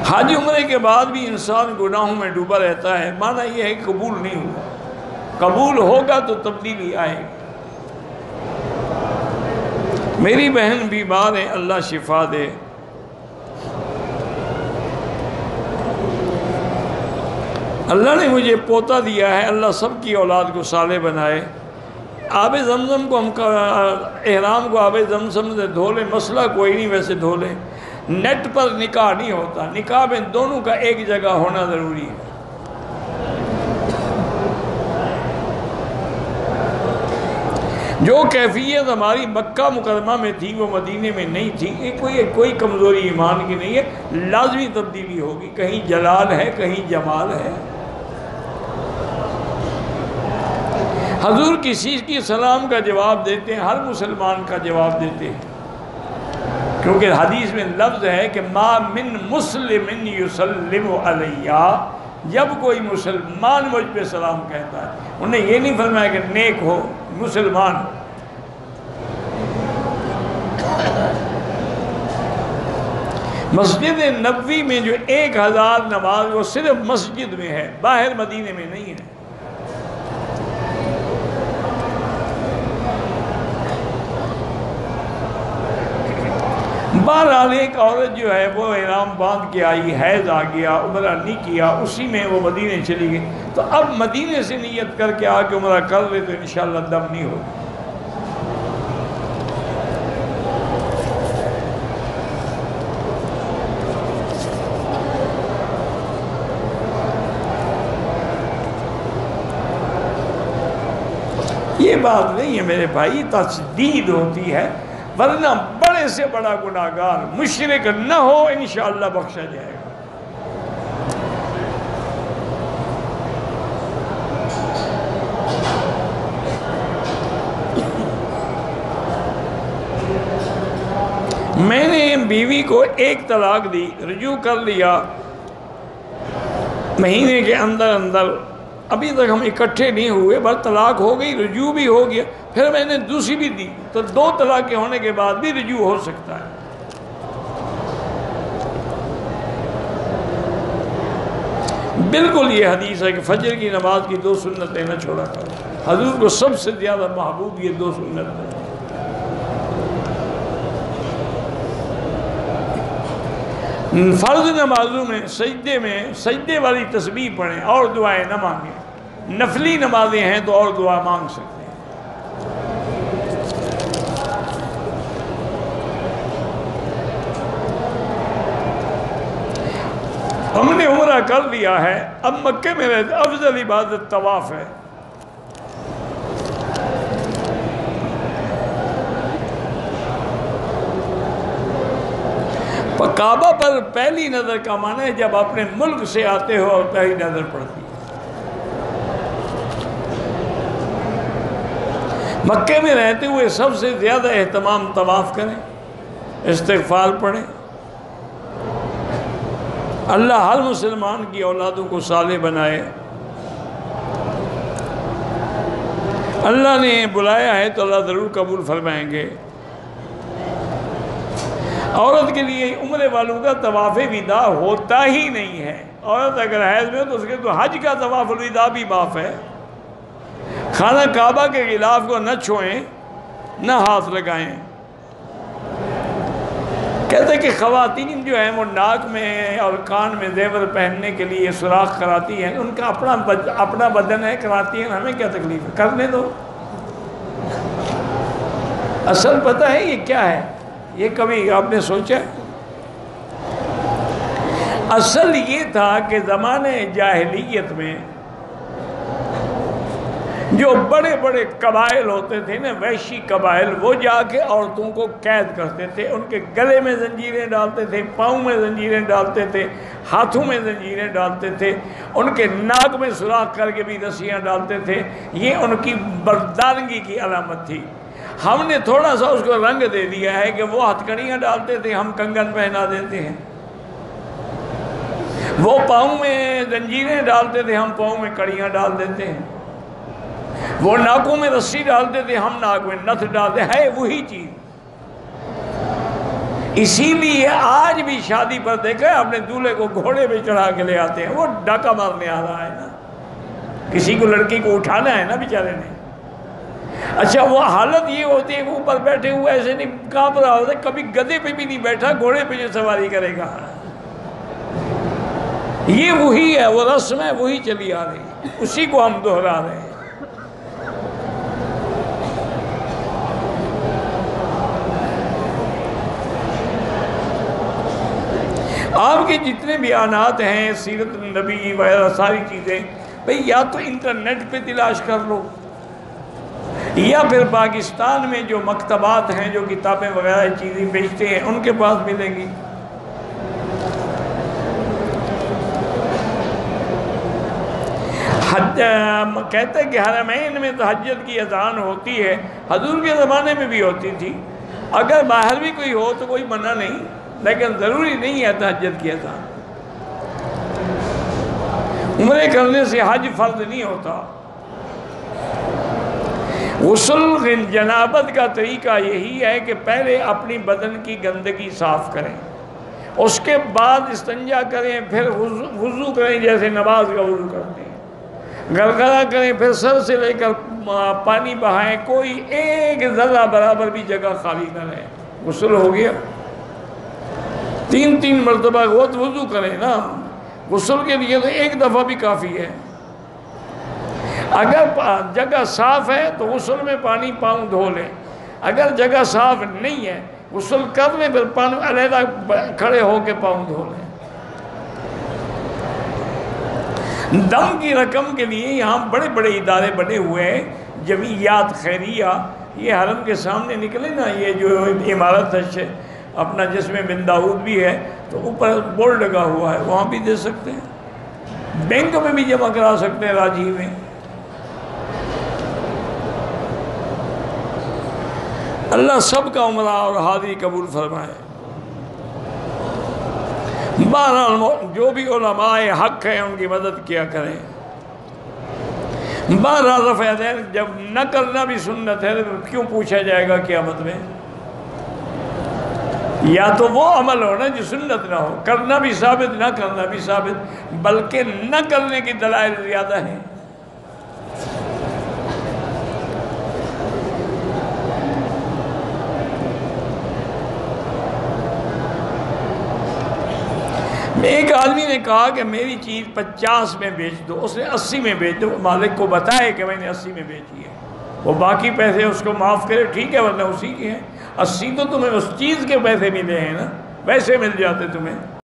حج عمرے کے بعد بھی انسان گناہوں میں ڈوبا رہتا ہے، معنی یہ ہے کہ قبول نہیں ہوا۔ قبول ہوگا تو تبدیلی آئے گی۔ میری بہن بیمار ہے، اللہ شفا دے۔ اللہ نے مجھے پوتا دیا ہے، اللہ سب کی اولاد کو صالح بنائے۔ آب زمزم کو ہم احرام کو آب زمزم سے دھو لیں، مسئلہ کوئی نہیں، ویسے دھو لیں۔ نیٹ پر نکاح نہیں ہوتا، نکاح میں دونوں کا ایک جگہ ہونا ضروری ہے۔ جو کیفیت ہماری مکہ مکرمہ میں تھی وہ مدینے میں نہیں تھی۔ یہ کوئی کمزوری ایمان کی نہیں ہے، لازمی تبدیلی ہوگی۔ کہیں جلال ہے، کہیں جمال ہے۔ حضور کسی کی سلام کا جواب دیتے ہیں، ہر مسلمان کا جواب دیتے ہیں، کیونکہ حدیث میں لفظ ہے کہ ما من مسلم یسلم علیہ، جب کوئی مسلمان مجھ پہ سلام کہتا ہے، انہوں نے یہ نہیں فرمایا کہ نیک ہو، مسلمان ہو۔ مسجد نبوی میں جو 1000 نماز وہ صرف مسجد میں ہے، باہر مدینے میں نہیں ہے۔ بہرحال ایک عورت جو ہے وہ احرام باندھ کے آئی، حیض آ گیا، عمرہ نہیں کیا، اسی میں وہ مدینے چلی گئی، تو اب مدینے سے نیت کر کے آ کے عمرہ کر لے تو انشاءاللہ دم نہیں ہوگی۔ یہ بات نہیں ہے میرے بھائی، تسدید ہوتی ہے، ورنہ بڑے سے بڑا گناہگار مشرک نہ ہو انشاءاللہ بخشا جائے گا۔ میں نے بیوی کو 1 طلاق دی، رجوع کر لیا مہینے کے اندر، ابھی تک ہم اکٹھے نہیں ہوئے، بس طلاق ہو گئی، رجوع بھی ہو گیا، پھر میں نے دوسری بھی دی، تو 2 طلاقیں ہونے کے بعد بھی رجوع ہو سکتا ہے۔ بالکل یہ حدیث ہے کہ فجر کی نماز کی 2 سنتیں نہ چھوڑا کرو، حضور کو سب سے زیادہ محبوب یہ 2 سنتیں۔ فرض نمازوں میں سجدے والی تسبیح پڑھیں اور دعائیں نہ مانگیں، نفلی نمازیں ہیں تو اور دعا مانگ سکتے ہیں۔ ہم نے عمرہ کر لیا ہے، اب مکے میں رہتے، افضل عبادت طواف ہے۔ کعبہ پر پہلی نظر کا معنی ہے جب اپنے ملک سے آتے ہو اور پہلی نظر پڑتی ہے۔ مکے میں رہتے ہوئے سب سے زیادہ اہتمام طواف کریں، استغفار پڑھیں، اللہ ہر مسلمان کی اولادوں کو صالح بنائے۔ اللہ نے بلایا ہے تو اللہ ضرور قبول فرمائیں گے۔ عورت کے لیے عمرے والوں کا طواف وداع ہوتا ہی نہیں ہے۔ عورت اگر حیض میں ہو تو اس کے تو حج کا طواف الوداع بھی معاف ہے۔ خانہ کعبہ کے غلاف کو نہ چھوئیں، نہ ہاتھ لگائیں۔ کہتے ہیں کہ خواتین جو ہیں وہ ناک میں اور کان میں زیور پہننے کے لیے سوراخ کراتی ہیں، ان کا اپنا بدن ہے، کراتی ہیں، ہمیں کیا تکلیف ہے، کرنے دو۔ اصل پتہ ہے یہ کیا ہے؟ یہ کبھی آپ نے سوچا؟ اصل یہ تھا کہ زمانے جاہلیت میں جو بڑے بڑے قبائل ہوتے تھے نا، وحشی قبائل، وہ جا کے عورتوں کو قید کرتے تھے، ان کے گلے میں زنجیریں ڈالتے تھے، پاؤں میں زنجیریں ڈالتے تھے، ہاتھوں میں زنجیریں ڈالتے تھے، ان کے ناک میں سوراخ کر کے بھی رسیاں ڈالتے تھے۔ یہ ان کی مردانگی کی علامت تھی۔ ہم نے تھوڑا سا اس کو رنگ دے دیا ہے کہ وہ ہتھ کڑیاں ڈالتے تھے، ہم کنگن پہنا دیتے ہیں۔ وہ پاؤں میں زنجیریں ڈالتے تھے، ہم پاؤں میں کڑیاں ڈال دیتے ہیں۔ وہ ناکوں میں رسی ڈالتے تھے، ہم ناک میں نتھ ڈالتے ہیں، وہی چیز۔ اسی لیے آج بھی شادی پر دیکھا ہے اپنے دولہے کو گھوڑے پہ چڑھا کے لے آتے ہیں، وہ ڈاکہ مارنے آ رہا ہے نا، کسی کو لڑکی کو اٹھانا ہے نا بیچارے نے۔ اچھا وہ حالت یہ ہوتی ہے کہ اوپر بیٹھے ہوئے ایسے نہیں کانپ رہا ہوتا، کبھی گدھے پہ بھی نہیں بیٹھا، گھوڑے پہ جو سواری کرے گا۔ یہ وہی ہے، وہ رسم ہے، وہی چلی آ رہی ہے، اسی کو ہم دہرا رہے ہیں۔ آپ کے جتنے بیانات ہیں سیرت النبی وغیرہ ساری چیزیں، بھئی یا تو انٹرنیٹ پہ تلاش کر لو، یا پھر پاکستان میں جو مکتبات ہیں جو کتابیں وغیرہ چیزیں بیچتے ہیں ان کے پاس ملیں گی۔ کہتے ہیں کہ حرمین میں تہجد کی اذان ہوتی ہے، حضور کے زمانے میں بھی ہوتی تھی، اگر باہر بھی کوئی ہو تو کوئی منع نہیں، لیکن ضروری نہیں ہے تہجد کی اذان۔ عمرے کرنے سے حج فرض نہیں ہوتا۔ غسل جنابت کا طریقہ یہی ہے کہ پہلے اپنی بدن کی گندگی صاف کریں، اس کے بعد استنجا کریں، پھر وضو کریں جیسے نماز کا وضو کرتے ہیں، گرگرہ کریں، پھر سر سے لے کر پانی بہائیں، کوئی ایک ذرہ برابر بھی جگہ خالی نہ رہے، غسل ہو گیا۔ 3 مرتبہ وضو کریں نا، غسل کے لیے تو ایک دفعہ بھی کافی ہے۔ اگر جگہ صاف ہے تو غسل میں پانی پاؤں دھو لیں، اگر جگہ صاف نہیں ہے غسل کر لیں، پھر پانی علیحدہ کھڑے ہو کے پاؤں دھو لیں۔ دم کی رقم کے لیے یہاں بڑے بڑے ادارے بنے ہوئے ہیں، جمعیات خیریہ، یہ حرم کے سامنے نکلے نا، یہ جو عمارت ہے اپنا جس میں بن داؤد بھی ہے تو اوپر بورڈ لگا ہوا ہے، وہاں بھی دے سکتے ہیں، بینک میں بھی جمع کرا سکتے ہیں، راجی میں۔ اللہ سب کا عمرہ اور حاضری قبول فرمائے۔ بہرحال جو بھی علماء حق ہیں ان کی مدد کیا کریں۔ بہرحال رفع یدین جب نہ کرنا بھی سنت ہے تو کیوں پوچھا جائے گا قیامت میں؟ یا تو وہ عمل ہو نا جو سنت نہ ہو، کرنا بھی ثابت، نہ کرنا بھی ثابت، بلکہ نہ کرنے کی دلائل زیادہ ہیں۔ ایک آدمی نے کہا کہ میری چیز 50 میں بیچ دو، اس نے 80 میں بیچ دو، مالک کو بتائے کہ میں نے 80 میں بیچی ہے، وہ باقی پیسے اس کو معاف کرے، ٹھیک ہے، ورنہ اسی کی ہے۔ 80 تو تمہیں اس چیز کے پیسے ملے ہیں نا، ویسے مل جاتے تمہیں۔